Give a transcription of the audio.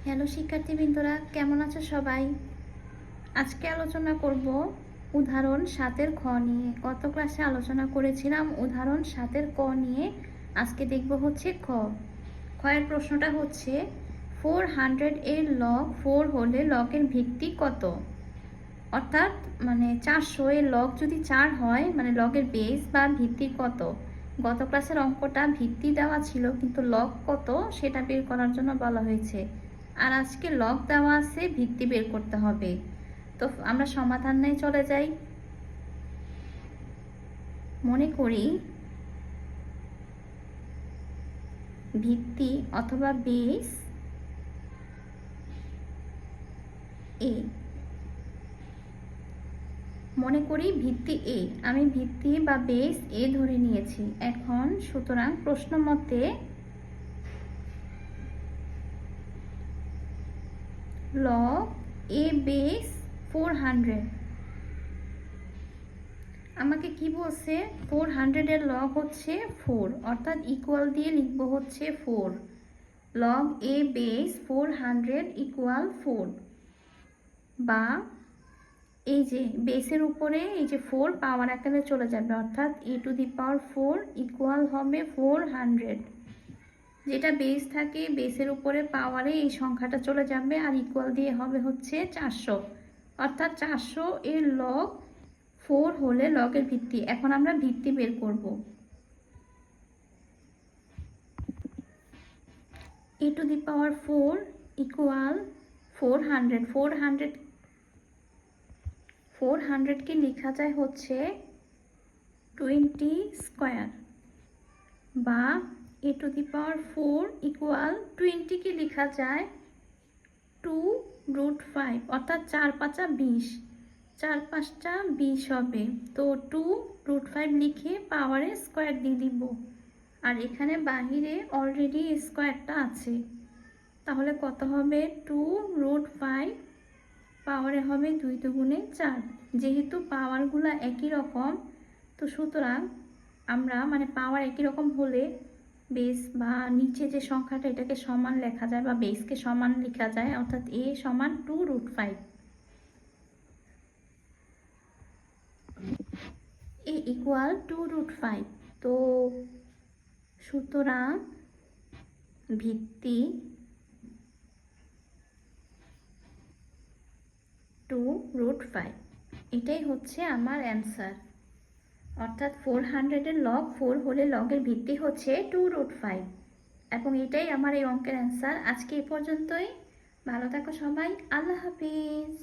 Hello শিক্ষার্থীবৃন্দরা, কেমন আছো সবাই? আজকে আলোচনা করব উদাহরণ 7-এর খ নিয়ে। গত ক্লাসে আলোচনা করেছিলাম উদাহরণ 7-এর ক নিয়ে। আজকে দেখব হচ্ছে খ। এর প্রশ্নটা হচ্ছে 400 এর লগ 4 হলে লগের ভিত্তি কত? অর্থাৎ 400 এর লগ যদি 4 হয় লগের বেস বা ভিত্তি কত? গত ক্লাসের অঙ্কটা ভিত্তি দেওয়া ছিল, কিন্তু লগ কত সেটা বের করার জন্য বলা হয়েছে। আর আজকে লগ দেওয়া আছে, ভিত্তি বের করতে হবে। তো আমরা সমাধান নিয়ে চলে যাই। মনে করি ভিত্তি অথবা বেস এ। মনে করি ভিত্তি এ, আমি ভিত্তি বা বেস এ ধরে নিয়েছি। এখন সুতরাং প্রশ্ন মতে লগ এ বেস 400। আমাকে কি বলছে? 400 এর লগ হচ্ছে 4, অর্থাৎ ইকুয়াল দিয়ে লিখব হচ্ছে 4। লগ এ বেস 400 ইকুয়াল 4, বা এই যে বেসের উপরে এই যে 4 পাওয়ার আকারে চলে যাবে, অর্থাৎ e⁴ ইকুয়াল হবে 400। যেটা বেস থাকে বেসের উপরে পাওয়ারে এই সংখ্যাটা চলে যাবে, আর ইকুয়াল দিয়ে হবে হচ্ছে 400, অর্থাৎ 400 এর লগ 4 হলে লগের ভিত্তি। এখন আমরা ভিত্তি বের করব। e⁴ equal 400। 400কে লেখা যায় হচ্ছে 20 স্কোয়ার, বা e⁴ ইকুয়াল 20কে লেখা যায় 2√5, অর্থাৎ 4 5 20, 4 5 20 হবে। তো 2√5 লিখে পাওয়ারে স্কোয়ার দিয়ে দিব, আর এখানে বাহিরে অলরেডি স্কোয়ারটা আছে। তাহলে কত হবে? 2√5 পাওয়ারে হবে 2 দুগুণে 4। যেহেতু পাওয়ারগুলো একই রকম, তো সুতরাং আমরা পাওয়ার একই রকম হলে বেস বা নিচে যে সংখ্যাটা এটাকে সমান লেখা যায়, বা বেসকে সমান লেখা যায়, অর্থাৎ a সমান 2√5, a ইকুয়াল 2√5। তো সুতরাং ভিত্তি 2√5, এটাই হচ্ছে আমার অ্যান্সার। অর্থাৎ 400 এর লগ 4 হলে লগের ভিত্তি হচ্ছে 2√5, এবং এটাই আমার এই অঙ্কের অ্যান্সার। আজকে এ পর্যন্তই। ভালো থাকো সবাই, আল্লাহ হাফিজ।